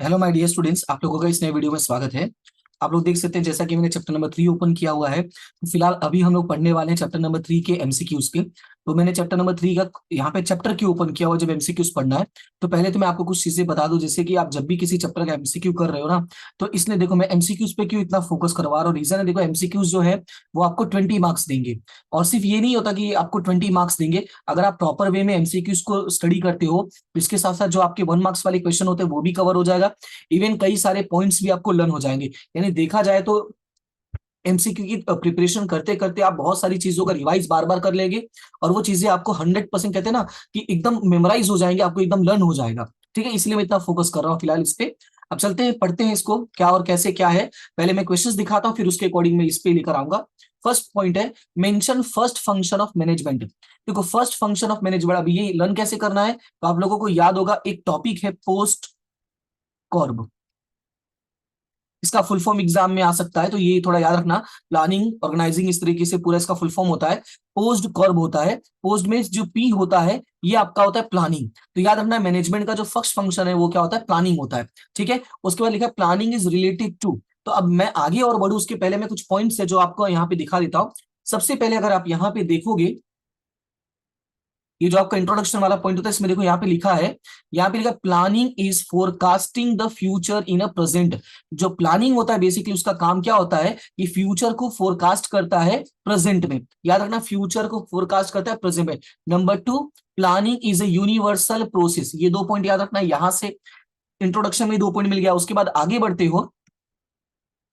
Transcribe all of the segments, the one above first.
Hello my dear students, आप लोगों का इस नए वीडियो में स्वागत है। आप लोग देख सकते हैं जैसा कि मैंने चैप्टर नंबर 3 ओपन किया हुआ है। तो फिलहाल अभी हम लोग पढ़ने वाले हैं चैप्टर नंबर 3 के एमसीक्यूज के। तो मैंने चैप्टर नंबर 3 का यहाँ पे चैप्टर क्यों ओपन किया हुआ, जब एमसीक्यूज पढ़ना है। तो पहले तो मैं आपको कुछ चीजें बता दूं, जैसे कि आप जब भी किसी चैप्टर का एमसीक्यू कर रहे हो ना, तो इसने देखो मैं एमसीक्यूज पे क्यों इतना फोकस करवा रहा हूँ। रीजन है, देखो एमसीक्यूज जो है वो आपको 20 मार्क्स देंगे। और सिर्फ ये नहीं होता कि आपको 20 मार्क्स देंगे। अगर आप प्रॉपर वे में एमसीक्यूज को स्टडी करते हो तो इसके साथ साथ जो आपके 1 मार्क्स वाले क्वेश्चन होते हैं वो भी कवर हो जाएगा। इवन कई सारे पॉइंट्स भी आपको लर्न हो जाएंगे। यानी देखा जाए तो एमसीक्यू की प्रिपरेशन करते करते आप बहुत सारी चीजों का रिवाइज बार बार कर लेंगे। और वो चीजें आपको 100% कहते हैं ना कि एकदम मेमोराइज हो जाएंगे, आपको एकदम लर्न हो जाएगा। ठीक है, इसलिए मैं इतना फोकस कर रहा हूँ फिलहाल इस पे। अब चलते हैं, पढ़ते हैं इसको क्या और कैसे क्या है। पहले मैं क्वेश्चंस दिखाता हूँ, फिर उसके अकॉर्डिंग मैं इस पे लेकर आऊंगा। फर्स्ट पॉइंट है, mention first function of management. देखो फर्स्ट फंक्शन ऑफ मैनेजमेंट, अभी ये लर्न कैसे करना है तो आप लोगों को याद होगा, एक टॉपिक है पोस्ट कॉर्ब। इसका फुल फॉर्म एग्जाम में आ सकता है, तो ये थोड़ा याद रखना। प्लानिंग, ऑर्गेनाइजिंग, इस तरीके से पूरा इसका फुल फॉर्म होता है। पोस्ट कॉर्ब होता है, पोस्ट में जो पी होता है ये आपका होता है प्लानिंग। तो याद रखना मैनेजमेंट का जो फर्स्ट फंक्शन है वो क्या होता है, प्लानिंग होता है। ठीक है, उसके बाद लिखा है प्लानिंग इज रिलेटेड टू। तो अब मैं आगे और बढ़ू उसके पहले मैं कुछ पॉइंट्स है जो आपको यहाँ पे दिखा देता हूँ। सबसे पहले अगर आप यहाँ पे देखोगे, ये जो आपका इंट्रोडक्शन वाला पॉइंट होता है इसमें देखो यहाँ पे लिखा है, यहाँ पे लिखा planning is forecasting the future in a present. जो प्लानिंग होता है बेसिकली उसका काम क्या होता है कि फ्यूचर को फोरकास्ट करता है प्रेजेंट में। याद रखना, फ्यूचर को फोरकास्ट करता है प्रेजेंट में। Number two, planning is a universal process. ये दो पॉइंट याद रखना, यहां से इंट्रोडक्शन में दो पॉइंट मिल गया। उसके बाद आगे बढ़ते हो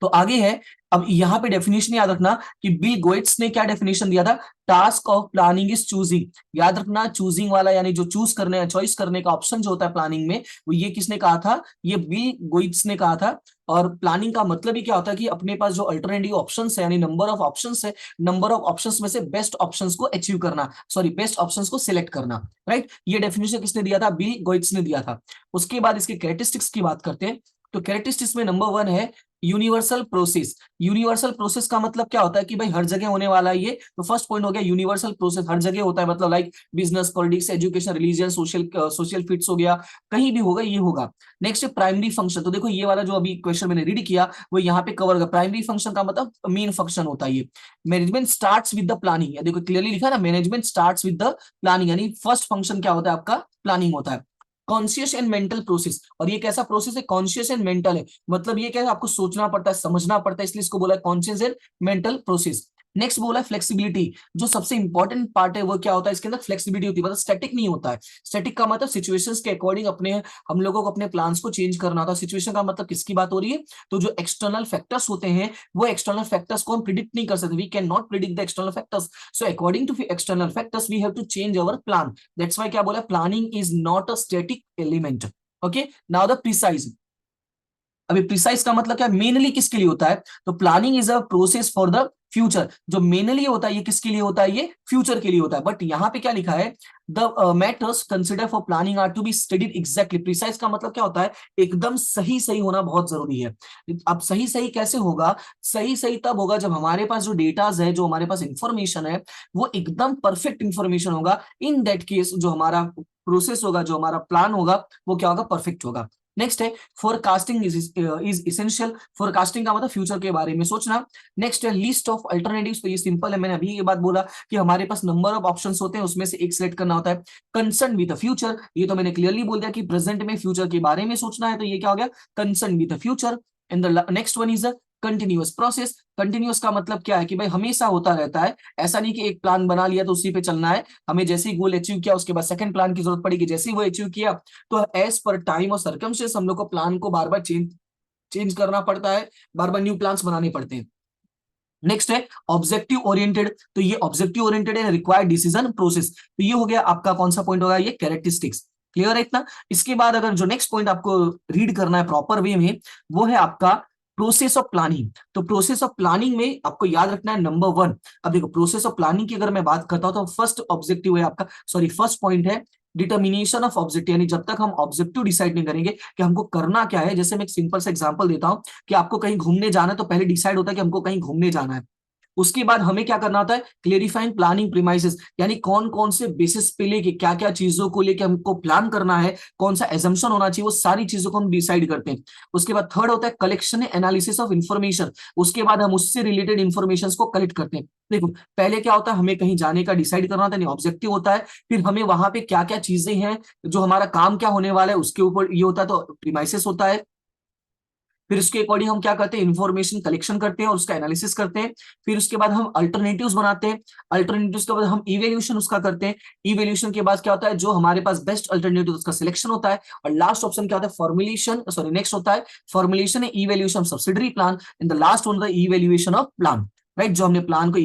तो आगे है, अब यहाँ पे डेफिनेशन याद रखना कि बिल गोइट्स ने क्या डेफिनेशन दिया था, task of planning is choosing. याद रखना चूजिंग वाला यानी जो चूज करने चॉइस करने का ऑप्शन जो होता है प्लानिंग में, वो ये किसने कहा था, ये बिल गोइट्स ने कहा था। और प्लानिंग का मतलब ही क्या होता है कि अपने पास जो अल्टरनेटिव ऑप्शंस है यानी नंबर ऑफ ऑप्शंस है, नंबर ऑफ ऑप्शंस में से बेस्ट ऑप्शंस को अचीव करना, सॉरी बेस्ट ऑप्शंस को सिलेक्ट करना। राइट, ये डेफिनेशन किसने दिया था, बिल गोइट्स ने दिया था। उसके बाद इसके कैरेक्टरिस्टिक्स की बात करते हैं। तो कैरेक्टरिस्टिक्स में नंबर वन है यूनिवर्सल प्रोसेस। यूनिवर्सल प्रोसेस का मतलब क्या होता है कि भाई हर जगह होने वाला है ये। तो फर्स्ट पॉइंट हो गया यूनिवर्सल प्रोसेस, हर जगह होता है, मतलब like business, politics, education, religion, social social fits हो गया, कहीं भी होगा ये होगा। नेक्स्ट है प्राइमरी फंक्शन। तो देखो ये वाला जो अभी क्वेश्चन मैंने रीड किया वो यहाँ पे कवर कर, प्राइमरी फंक्शन का मतलब मेन फंक्शन होता है ये। Management starts with the planning, देखो क्लियरली लिखा है ना, management starts with the planning, यानी फर्स्ट फंक्शन क्या होता है आपका, प्लानिंग होता है। कॉन्शियस एंड मेंटल प्रोसेस, और ये कैसा प्रोसेस है, कॉन्शियस एंड मेंटल है। मतलब ये क्या है, आपको सोचना पड़ता है, समझना पड़ता है, इसलिए इसको बोला है conscious and mental process. Next बोला है फ्लेक्सिबिलिटी। जो सबसे इंपॉर्टेंट पार्ट है वो क्या होता है, इसके अंदर फ्लेक्सिबिलिटी होती है, मतलब स्टैटिक नहीं होता है। स्टैटिक का मतलब सिचुएशंस के अकॉर्डिंग अपने हम लोगों को अपने प्लान्स को चेंज करना होता है। सिचुएशन का मतलब किसकी बात हो रही है, तो जो एक्सटर्नल फैक्टर्स होते हैं वो एक्सटर्नल फैक्टर्स को हम प्रिडिक्ट नहीं कर सकते, we can not predict the external factors. So according to external factors we have to change our plan. That's why क्या बोला, planning is not a static element. Okay, now the precise. अभी precise का मतलब क्या, mainly किसके लिए होता है, तो planning is a process for the future. जो मेनली होता है ये किसके लिए होता है, ये फ्यूचर के लिए होता है। बट यहां पे क्या लिखा है, the matters consider for planning are to be studied exactly. Precise का मतलब क्या होता है, एकदम सही सही होना बहुत जरूरी है। अब सही सही कैसे होगा, सही सही तब होगा जब हमारे पास जो डेटाज है, जो हमारे पास इंफॉर्मेशन है वो एकदम परफेक्ट इंफॉर्मेशन होगा। इन दैट केस जो हमारा प्रोसेस होगा, जो हमारा प्लान होगा वो क्या होगा, परफेक्ट होगा। नेक्स्ट है फोरकास्टिंग इज इसेंशियल। फोरकास्टिंग का मतलब फ्यूचर के बारे में सोचना। नेक्स्ट है लिस्ट ऑफ अल्टरनेटिव्स। तो ये सिंपल है, मैंने अभी ये बात बोला कि हमारे पास नंबर ऑफ ऑप्शंस होते हैं, उसमें से एक सिलेक्ट करना होता है। कंसर्न विद द फ्यूचर, ये तो मैंने क्लियरली बोल दिया कि प्रेजेंट में फ्यूचर के बारे में सोचना है, तो ये क्या हो गया, concern with the future. And the next one is continuous process. Continuous का मतलब क्या है कि भाई हमेशा होता रहता है, ऐसा नहीं कि एक प्लान बना लिया तो उसी पे चलना है। हमें जैसे ही गोल अचीव किया उसके बाद सेकंड प्लान की जरूरत पड़ेगी, जैसे ही वो अचीव किया तो एज पर टाइम और सर्कमस्टेंस हम लोग को प्लान को बार बार चेंज चेंज करना पड़ता है, बार बार न्यू प्लान्स बनाने पड़ते हैं। नेक्स्ट है ऑब्जेक्टिव ओरिएंटेड। तो ये ऑब्जेक्टिव ओरिएंटेड है, रिक्वायर्ड डिसीजन प्रोसेस। तो ये हो गया आपका कौन सा पॉइंट होगा, ये कैरेक्टरिस्टिक्स। क्लियर है इतना। इसके बाद अगर जो नेक्स्ट पॉइंट आपको रीड करना है प्रॉपर वे में, वो है आपका प्रोसेस ऑफ प्लानिंग। तो प्रोसेस ऑफ प्लानिंग में आपको याद रखना है नंबर वन। अब देखो प्रोसेस ऑफ प्लानिंग की अगर मैं बात करता हूं तो फर्स्ट ऑब्जेक्टिव है आपका, सॉरी फर्स्ट पॉइंट है डिटर्मिनेशन ऑफ ऑब्जेक्टिव। यानी जब तक हम ऑब्जेक्टिव डिसाइड नहीं करेंगे कि हमको करना क्या है, जैसे मैं एक सिंपल सा एग्जांपल देता हूं कि आपको कहीं घूमने जाना है तो पहले डिसाइड होता है कि हमको कहीं घूमने जाना है। उसके बाद हमें क्या करना होता है, क्लेरिफाइंग प्लानिंग प्रीमाइसेस, यानी कौन कौन से बेसिस पे लेके क्या क्या चीजों को लेके हमको प्लान करना है, कौन सा एजम्पशन होना चाहिए, वो सारी चीजों को हम डिसाइड करते हैं। उसके बाद थर्ड होता है कलेक्शन एनालिसिस ऑफ इंफॉर्मेशन, उसके बाद हम उससे रिलेटेड इंफॉर्मेशन को कलेक्ट करते हैं। देखो पहले क्या होता है, हमें कहीं जाने का डिसाइड करना होता है, ऑब्जेक्टिव होता है, फिर हमें वहां पे क्या क्या चीजें हैं, जो हमारा काम क्या होने वाला है उसके ऊपर ये होता है, तो प्रीमाइसेस होता है। फिर उसके अकॉर्डिंग हम क्या करते हैं, इन्फॉर्मेशन कलेक्शन करते हैं और उसका एनालिसिस करते हैं। फिर उसके बाद हम अल्टरनेटिव्स बनाते हैं, अल्टरनेटिव्स के बाद हम इवेल्यूशन उसका करते हैं। इवेल्यूशन के बाद क्या होता है, जो हमारे पास बेस्ट अल्टरनेटिव उसका सिलेक्शन होता है। और लास्ट ऑप्शन क्या होता है, फॉर्मुलेशन, सॉरी नेक्स्ट होता है formulation evaluation subsidiary plan, and the last one the evaluation of plan. Right, जो हमने प्लान को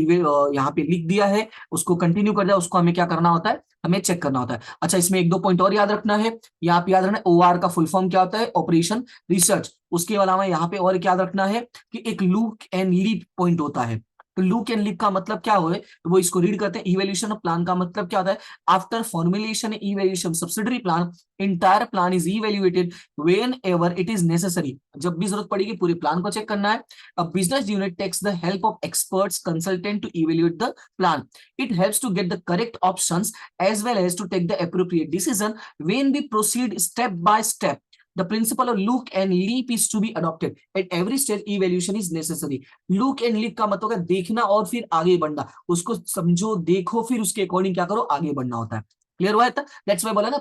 यहाँ पे लिख दिया है उसको कंटिन्यू कर दिया, उसको हमें क्या करना होता है, हमें चेक करना होता है। अच्छा, इसमें एक दो पॉइंट और याद रखना है, यहाँ पे याद रखना है ओआर का फुल फॉर्म क्या होता है, ऑपरेशन रिसर्च। उसके अलावा यहाँ पे और क्या रखना है कि एक लूक एंड लीप पॉइंट होता है। तो लूक एंड लीप का मतलब क्या हो, तो वो इसको रीड करते हैं। इवेल्यूशन ऑफ प्लान का मतलब क्या होता है, after formulation evaluation subsidiary plan, entire plan is evaluated when ever it is necessary, जब भी जरूरत पड़ेगी पूरे प्लान को चेक करना है। A business unit takes the help of experts consultant to evaluate the plan. It helps to get the correct options as well as to take the appropriate decision when we proceed step by step. The principle of look and leap is to be adopted at every stage. Evaluation is necessary. Look and leap का मतलब है देखना और फिर आगे बढ़ना, उसको समझो देखो फिर उसके अकॉर्डिंग क्या करो, आगे बढ़ना होता है। क्लियर हुआ है? दैट्स वाई बोला ना,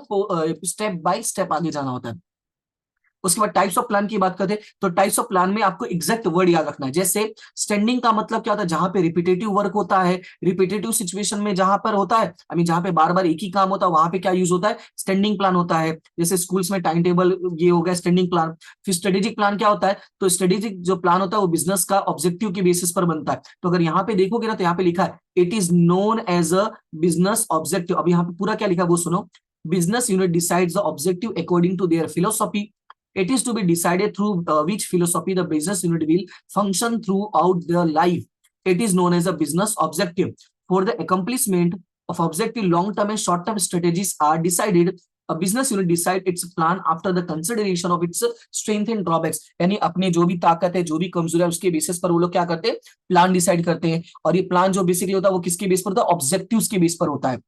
स्टेप बाय स्टेप आगे जाना होता है। उसके बाद टाइप्स ऑफ प्लान की बात करते हैं, तो टाइप्स ऑफ प्लान में आपको एग्जैक्ट वर्ड याद रखना है। जैसे स्टैंडिंग का मतलब क्या होता है, जहां पे रिपीटेटिव वर्क होता है, रिपीटेटिव सिचुएशन में जहां पर होता है, आई मीन जहां पे बार बार एक ही काम होता है, वहां पे क्या यूज होता है, स्टैंडिंग प्लान होता है। जैसे स्कूल्स में टाइम टेबल, ये हो गया स्टैंडिंग प्लान। फिर स्ट्रेटेजिक प्लान क्या होता है, तो स्ट्रेटेजिक जो प्लान होता है वो बिजनेस का ऑब्जेक्टिव के बेसिस पर बनता है। तो अगर यहाँ पे देखोगे ना, तो यहाँ पे लिखा है it is known as a business objective. अब यहाँ पे पूरा क्या लिखा है वो सुनो, business unit decides the objective according to their philosophy. It is to be decided through which philosophy the business unit will function throughout their life. It is known as a business objective. For the accomplishment of objective, long-term and short-term strategies are decided. A business unit decide its plan after the consideration of its strength and drawbacks. यानी अपने जो भी ताकत है, जो भी कमजोरी है, उसके बेसिस पर वो लोग क्या करते हैं, प्लान डिसाइड करते हैं। और ये प्लान जो बेसिकली होता है वो किसके बेस पर होता है, ऑब्जेक्टिव्स के बेस पर होता है।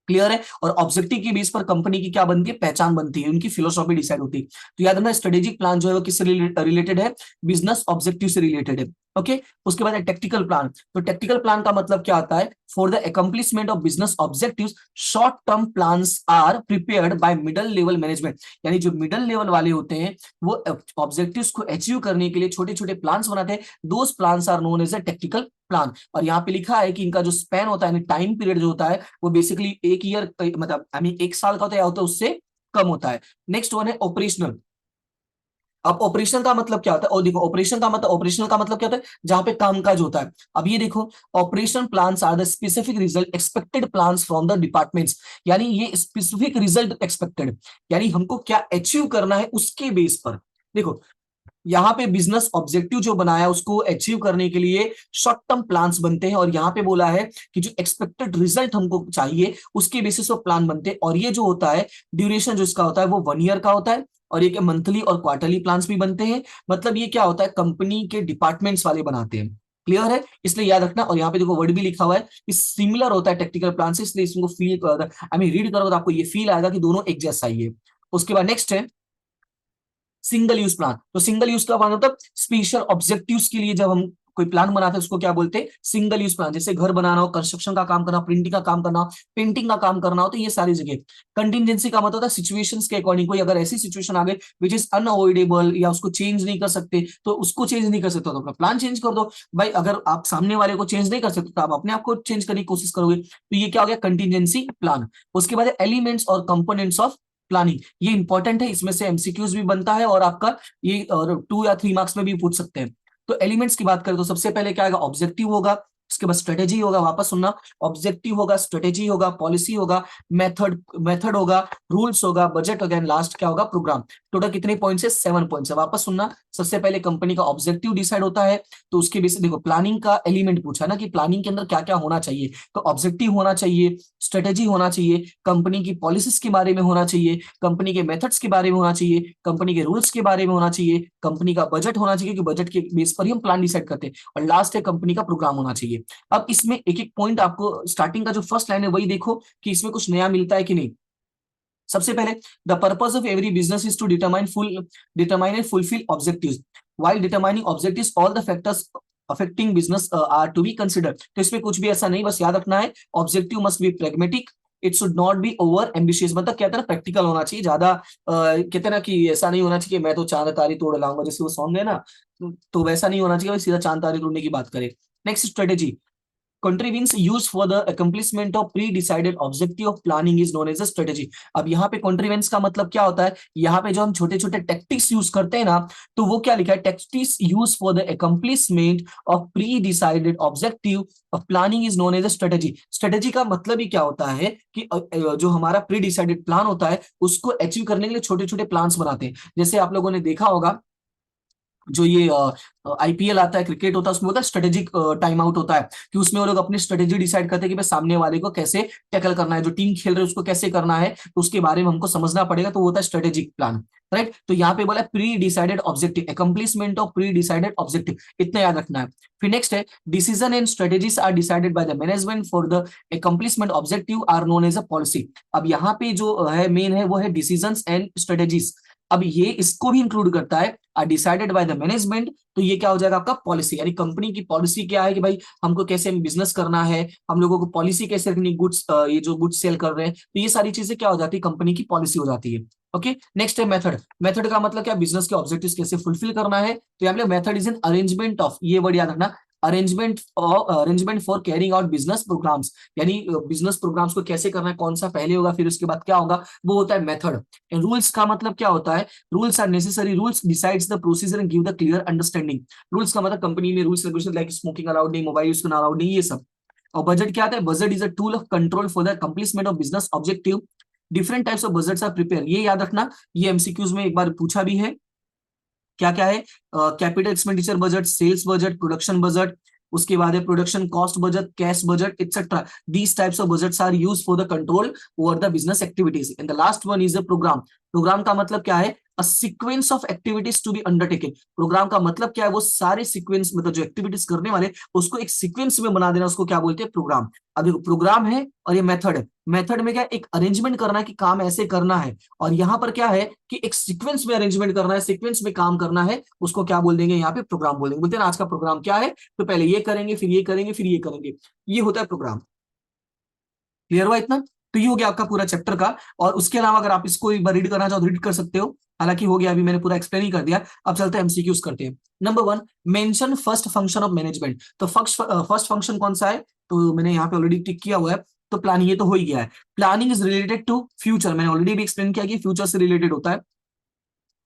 क्लियर है? और ऑब्जेक्टिव की बेस पर कंपनी की क्या बनती है, पहचान बनती है, उनकी फिलोसॉफी डिसाइड होती है। तो याद रखना, स्ट्रेटेजिक प्लान जो है वो किससे रिलेटेड है, बिजनेस ऑब्जेक्टिव से रिलेटेड है। ओके, उसके बाद है टेक्टिकल प्लान। तो टेक्टिकल प्लान का मतलब क्या आता है, for the accomplishment of business objectives short term plans are prepared by middle level management. यानी जो मिडल लेवल वाले होते हैं वो ऑब्जेक्टिव्स को अचीव करने के लिए छोटे छोटे प्लान्स बनाते हैं। Those plans are known as a tactical plan. और यहाँ पे लिखा है कि इनका जो स्पैन होता है, टाइम पीरियड जो होता है वो बेसिकली एक ईयर, मतलब आई मीन एक साल का होता है, या होता है उससे कम होता है। नेक्स्ट वन है ऑपरेशनल। अब ऑपरेशन का मतलब क्या होता है, और देखो ऑपरेशन का मतलब, ऑपरेशनल का मतलब क्या होता है, जहां पे कामकाज होता है। अब ये देखो, operation plans are the specific result expected plans from the departments. यानी ये स्पेसिफिक रिजल्ट एक्सपेक्टेड, यानी हमको क्या अचीव करना है उसके बेस पर। देखो यहाँ पे बिजनेस ऑब्जेक्टिव जो बनाया उसको अचीव करने के लिए शॉर्ट टर्म प्लान्स बनते हैं, और यहाँ पे बोला है कि जो एक्सपेक्टेड रिजल्ट हमको चाहिए उसके बेसिस पर प्लान बनते हैं। और ये जो होता है ड्यूरेशन जो इसका होता है वो 1 ईयर का होता है। और ये मंथली और क्वार्टरली प्लान्स भी बनते हैं। मतलब ये क्या होता है, कंपनी के डिपार्टमेंट्स वाले बनाते हैं। क्लियर है? इसलिए याद रखना। और यहाँ पे देखो वर्ड भी लिखा हुआ है कि सिमिलर होता है टेक्निकल प्लान से, इसलिए इसको फील, आई मीन रीड करोगे तो आपको ये फील आएगा कि दोनों एक जैसा ही है। उसके बाद नेक्स्ट है सिंगल यूज प्लान। तो सिंगल यूज का मतलब स्पेशल ऑब्जेक्टिव्स के लिए जब हम कोई प्लान बनाते हैं उसको क्या बोलते हैं, सिंगल यूज प्लान। जैसे घर बनाना हो, कंस्ट्रक्शन का काम करना, प्रिंटिंग का काम करना, पेंटिंग का काम करना हो, तो ये सारी जगह। कंटिजेंसी का मतलब होता है सिचुएशंस के अकॉर्डिंग, कोई अगर ऐसी सिचुएशन आ गई विच इज अनअवॉइडेबल या उसको चेंज नहीं कर सकते, तो उसको चेंज नहीं कर सकते तो अपना प्लान चेंज कर दो। भाई अगर आप सामने वाले को चेंज नहीं कर सकते तो आप अपने आप को चेंज करने की कोशिश करोगे, तो ये क्या हो गया, कंटिजेंसी प्लान। उसके बाद एलिमेंट्स और कंपोनेंट्स ऑफ प्लानिंग, ये इंपॉर्टेंट है, इसमें से एमसीक्यूज भी बनता है और आपका ये और 2 या 3 मार्क्स में भी पूछ सकते हैं। तो एलिमेंट्स की बात करें तो सबसे पहले क्या आएगा, ऑब्जेक्टिव होगा। उसके बाद स्ट्रेटेजी होगा, वापस सुनना, ऑब्जेक्टिव होगा, स्ट्रेटेजी होगा, पॉलिसी होगा, मेथड मेथड होगा, रूल्स होगा, बजट होगा, लास्ट क्या होगा, प्रोग्राम। टोटल कितने पॉइंट्स है, 7 पॉइंट्स है। वापस सुनना, सबसे पहले कंपनी का ऑब्जेक्टिव डिसाइड होता है, तो उसके बेसिस देखो प्लानिंग का एलिमेंट पूछा ना कि प्लानिंग के अंदर क्या क्या होना चाहिए, तो ऑब्जेक्टिव होना चाहिए, स्ट्रेटेजी होना चाहिए, कंपनी की पॉलिसीज के बारे में होना चाहिए, कंपनी के मेथड्स के बारे में होना चाहिए, कंपनी के रूल्स के बारे में होना चाहिए, कंपनी का बजट होना चाहिए क्योंकि बजट के बेस पर ही हम प्लान डिसाइड करते हैं, और लास्ट है कंपनी का प्रोग्राम होना चाहिए। अब इसमें एक एक पॉइंट आपको स्टार्टिंग का जो फर्स्ट लाइन है वही देखो कि इसमें कुछ नया मिलता है कि नहीं। सबसे पहले, the purpose of every business is to determine and fulfil objectives, while determining objectives all the factors affecting business are to be considered. तो इसमें कुछ भी ऐसा नहीं, बस याद रखना है objective must be pragmatic, it should not be over ambitious, मतलब कहते हैं प्रैक्टिकल होना चाहिए, ज्यादा कहते हैं ना कि ऐसा नहीं होना चाहिए कि मैं तो चांद तारे तोड़ लाऊंगा, जैसे वो सॉन्ग है ना, तो वैसा नहीं होना चाहिए भाई सीधा चांद तारे तोड़ने की बात करें। Next, strategy contrivance used for the accomplishment of pre-decided objective of planning is known as a strategy। अब यहाँ पे contrivance का मतलब क्या होता है, यहाँ पे जो हम छोटे छोटे tactics यूज करते हैं ना, तो वो क्या लिखा है, tactics used for the accomplishment of pre-decided objective of planning is known as a strategy। strategy का मतलब ही क्या होता है कि जो हमारा pre-decided plan होता है उसको अचीव करने के लिए छोटे छोटे प्लान्स बनाते हैं। जैसे आप लोगों ने देखा होगा जो ये आईपीएल आता है, क्रिकेट होता है, उसमें होता है स्ट्रेटेजिक टाइम आउट होता है, कि उसमें वो लोग अपनी स्ट्रेटेजी डिसाइड करते हैं कि भाई सामने वाले को कैसे टैकल करना है, जो टीम खेल रहे है उसको कैसे करना है, तो उसके बारे में हमको समझना पड़ेगा, तो वो होता है स्ट्रेटेजिक प्लान। राइट, तो यहाँ पे बोला pre decided objective, accomplishment of pre decided objective, इतना याद रखना है। फिर नेक्स्ट है, decision and strategies are decided by the management for the accomplishment objective are known as a policy. अब यहाँ पे जो है मेन है वो है डिसीजंस एंड स्ट्रेटेजीज। अब ये इसको भी इंक्लूड करता है, are decided by the management, तो ये क्या हो जाएगा आपका पॉलिसी, यानी कंपनी की पॉलिसी क्या है कि भाई हमको कैसे बिजनेस करना है, हम लोगों को पॉलिसी कैसे रखनी, गुड्स ये जो गुड्स सेल कर रहे हैं, तो ये सारी चीजें क्या हो जाती है, कंपनी की पॉलिसी हो जाती है। ओके, नेक्स्ट है मेथड। मेथड का मतलब क्या, बिजनेस के ऑब्जेक्टिव्स कैसे फुलफिल करना है, तो यहाँ पे method is an arrangement of, ये वर्ड याद रखना, arrangement for carrying out business programmes, यानी बिजनेस प्रोग्राम्स को कैसे करना है, कौन सा पहले होगा फिर उसके बाद क्या होगा, वो होता है मेथड। रूल्स का मतलब क्या होता है, rules are necessary, rules decides the procedure and give the clear understanding. Rules का मतलब कंपनी में rules regulation like smoking allowed नहीं, मोबाइल यूज करना अलाउड नहीं, ये सब। और बजट क्या आता है, budget is a tool of control for the accomplishment of business objective, different types of budgets are prepare, ये याद रखना, ये एमसीक्यूज में एक बार पूछा भी है। क्या क्या है, capital expenditure budget, sales budget, production budget, उसके बाद है production cost budget, cash budget, etcetera. These types of budgets are used for the control over the business activities. And the last one is the programme. Programme का मतलब क्या है, a sequence of activities to be undertaken. Programme का मतलब क्या है, वो सारे सीक्वेंस, मतलब जो एक्टिविटीज करने वाले उसको एक सीक्वेंस में बना देना, उसको क्या बोलते हैं, प्रोग्राम। अब देखो प्रोग्राम है और ये मेथड है। मेथड में क्या, एक अरेंजमेंट करना है कि काम ऐसे करना है, और यहाँ पर क्या है कि एक सीक्वेंस में अरेंजमेंट करना है, सीक्वेंस में काम करना है, उसको क्या बोल देंगे यहाँ पे, प्रोग्राम बोल देंगे। बोलते हैं आज का प्रोग्राम क्या है, तो पहले ये करेंगे, फिर ये करेंगे, फिर ये करेंगे, ये होता है प्रोग्राम। क्लियर हुआ इतना, तो ये हो गया आपका पूरा चैप्टर का। और उसके अलावा अगर आप इसको एक बार रीड करना चाहो तो रीड कर सकते हो, हालांकि हो गया, अभी मैंने पूरा एक्सप्लेन ही कर दिया। अब चलते हैं एमसीक्यूज करते हैं। Number 1, mention first function of management. तो फर्स्ट फंक्शन कौन सा है, तो मैंने यहाँ पे ऑलरेडी टिक किया हुआ है, तो प्लानिंग, ये तो हो ही गया है। Planning is related to future, मैंने ऑलरेडी भी एक्सप्लेन किया कि फ्यूचर से रिलेटेड होता है।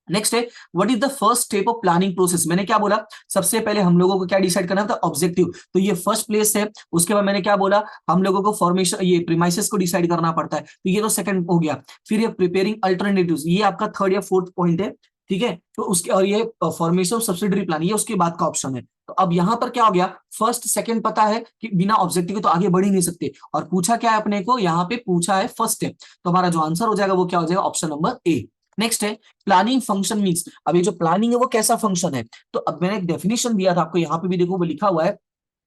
नेक्स्ट है, what is the first step of planning process. मैंने क्या बोला, सबसे पहले हम लोगों को क्या डिसाइड करना था, ऑब्जेक्टिव, तो ये फर्स्ट प्लेस है। उसके बाद मैंने क्या बोला, हम लोगों को फॉर्मेशन, ये प्रीमाइसेस को डिसाइड करना पड़ता है, तो ये तो सेकंड हो गया। फिर ये प्रिपेयरिंग अल्टरनेटिव्स, ये आपका थर्ड या फोर्थ पॉइंट है, ठीक है। तो उसके, और ये फॉर्मेशन ऑफ सब्सिडरी प्लान, ये उसके बाद का ऑप्शन है। तो अब यहाँ पर क्या हो गया, फर्स्ट सेकंड पता है कि बिना ऑब्जेक्टिव के तो आगे बढ़ ही नहीं सकते, और पूछा क्या है अपने को, यहाँ पे पूछा है फर्स्ट स्टेप, तो हमारा जो आंसर हो जाएगा वो क्या हो जाएगा, ऑप्शन नंबर ए। नेक्स्ट है, प्लानिंग फंक्शन मीन्स। अब ये जो प्लानिंग है वो कैसा फंक्शन है, तो अब मैंने एक डेफिनेशन दिया था आपको, यहाँ पे भी देखो वो लिखा हुआ है,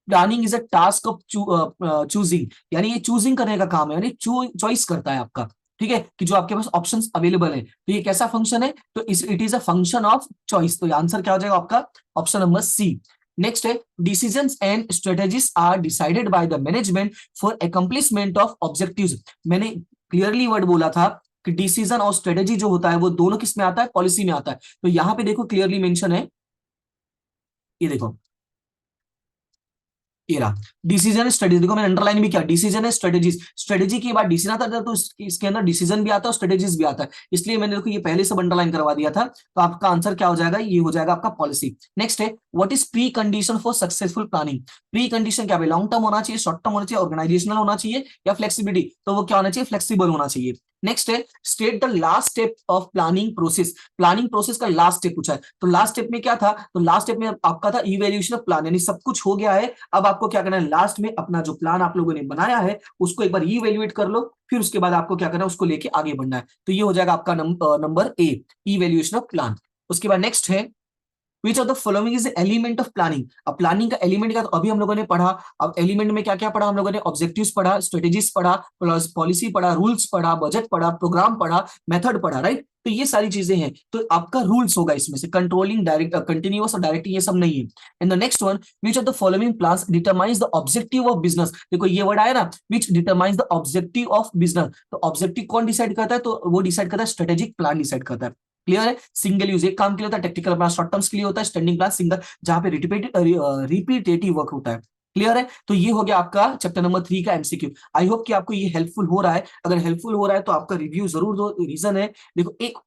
planning is a task of choosing, यानी ये चूजिंग करने का काम है, यानी चॉइस करता है आपका, ठीक है, कि जो आपके पास ऑप्शंस अवेलेबल है, तो ये कैसा फंक्शन है, तो it is a function of choice, तो आंसर क्या हो जाएगा आपका, ऑप्शन नंबर सी। नेक्स्ट है, decisions and strategies are decided by the management for accomplishment of objectives. मैंने क्लियरली वर्ड बोला था कि डिसीजन और स्ट्रेटेजी जो होता है वो दोनों किस में आता है, पॉलिसी में आता है। तो यहां पे देखो क्लियरली मेंशन है, ये देखो, ये रहा डिसीजन स्ट्रेटेजी। देखो मैंने अंडरलाइन भी किया, डिसीजन है स्ट्रेटेजीज, स्ट्रेटेजी के बाद डिसीजन आता है तो इसके अंदर डिसीजन भी आता है और स्ट्रेटेजीज भी आता है, इसलिए मैंने देखो ये पहले सब अंडरलाइन करवा दिया था। तो आपका आंसर क्या हो जाएगा, ये हो जाएगा आपका पॉलिसी। नेक्स्ट है what is pre condition for successful planning. Pre condition क्या है, लॉन्ग टर्म होना चाहिए, शॉर्ट टर्म होना चाहिए, ऑर्गेनाइजेशनल होना चाहिए या फ्लेक्सिबिलिटी, तो वो क्या होना चाहिए, फ्लेक्सिबल होना चाहिए। नेक्स्ट है state the last step of planning process. Planning process का लास्ट स्टेप पूछा है, तो लास्ट स्टेप में क्या था, तो लास्ट स्टेप में आपका था इवैल्यूएशन ऑफ प्लान, यानी सब कुछ हो गया है, अब आपको क्या करना है, लास्ट में अपना जो प्लान आप लोगों ने बनाया है उसको एक बार इवैल्यूएट कर लो, फिर उसके बाद आपको क्या करना है, उसको लेके आगे बढ़ना है। तो ये हो जाएगा आपका number A, evaluation of plan. उसके बाद नेक्स्ट है which of the following is element of planning. अब प्लानिंग का एलिमेंट का तो अभी हम लोगों ने पढ़ा। अब एलिमेंट में क्या क्या पढ़ा हम लोगों ने, ऑब्जेक्टिव्स पढ़ा, स्ट्रेटेजीज पढ़ा, पॉलिसी पढ़ा, रूल्स पढ़ा, बजट पढ़ा, प्रोग्राम पढ़ा, मेथड पढ़ा, राइट। तो ये सारी चीजें हैं, तो आपका रूल्स होगा इसमें से, कंट्रोलिंग, डायरेक्ट, कंटिन्यूअस और डायरेक्टिंग ये सब नहीं है। And the next one, which of the following plans determines the objective of business. देखो ये वर्ड आया ना, विच determines the objective of business, तो ऑब्जेक्टिव कौन डिसाइड करता है, तो वो डिसाइड करता है स्ट्रेटेजिक प्लान डिसाइड करता है। क्लियर है, सिंगल यूज एक काम के लिए होता है, टेक्निकल प्लान शॉर्ट टर्म्स के लिए होता है, स्टैंडिंग प्लान सिंगल जहां पे रिपीटेटिव वर्क होता है। क्लियर है, तो ये हो गया आपका चैप्टर नंबर 3 का एमसीक्यू। आई होप कि आपको ये हेल्पफुल हो रहा है, अगर हेल्पफुल हो रहा है तो आपका रिव्यू जरूर दो। रीजन है देखो, एक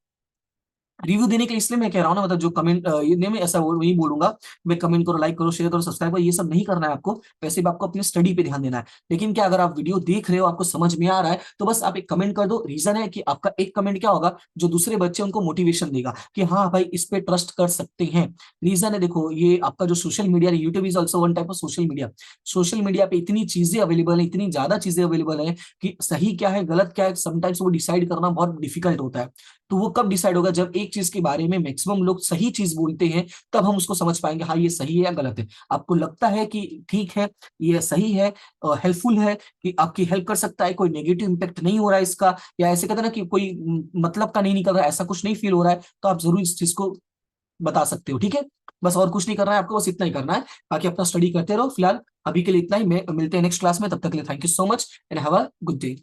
रिव्यू देने के लिए इसलिए मैं कह रहा हूँ ना, मतलब जो कमेंट ये नहीं, मैं ऐसा वही बोलूंगा मैं, कमेंट करो, लाइक करो, शेयर करो, सब्सक्राइब करो, ये सब नहीं करना है आपको। वैसे भी आपको अपनी स्टडी पे ध्यान देना है। लेकिन क्या अगर आप वीडियो देख रहे हो, आपको समझ में आ रहा है, तो बस आप एक कमेंट कर दो। रीजन है कि आपका एक कमेंट क्या होगा, जो दूसरे बच्चे उनको मोटिवेशन देगा कि हाँ भाई इस पे ट्रस्ट कर सकते हैं। रीजन है देखो, ये आपका जो social media, YouTube is also one type of social media. Social media पे इतनी चीजें अवेलेबल है, इतनी ज्यादा चीजें अवेलेबल है कि सही क्या है गलत क्या है समटाइम्स वो डिसाइड करना बहुत डिफिकल्ट होता है। तो वो कब डिसाइड होगा, जब एक चीज के बारे में मैक्सिमम लोग सही चीज बोलते हैं, तब हम उसको समझ पाएंगे हाँ ये सही है या गलत है। आपको लगता है कि ठीक है, ये सही है, हेल्पफुल है, कि आपकी हेल्प कर सकता है, कोई नेगेटिव इंपैक्ट नहीं हो रहा है इसका, या ऐसे कहते हैं ना कि कोई मतलब का नहीं निकल रहा है, ऐसा कुछ नहीं फील हो रहा है, तो आप जरूर इस चीज को बता सकते हो। ठीक है, बस और कुछ नहीं करना है आपको, बस इतना ही करना है। बाकी अपना स्टडी करते रहो। फिलहाल अभी के लिए इतना ही, मैं मिलते हैं नेक्स्ट क्लास में, तब तक के लिए thank you so much and have a good day.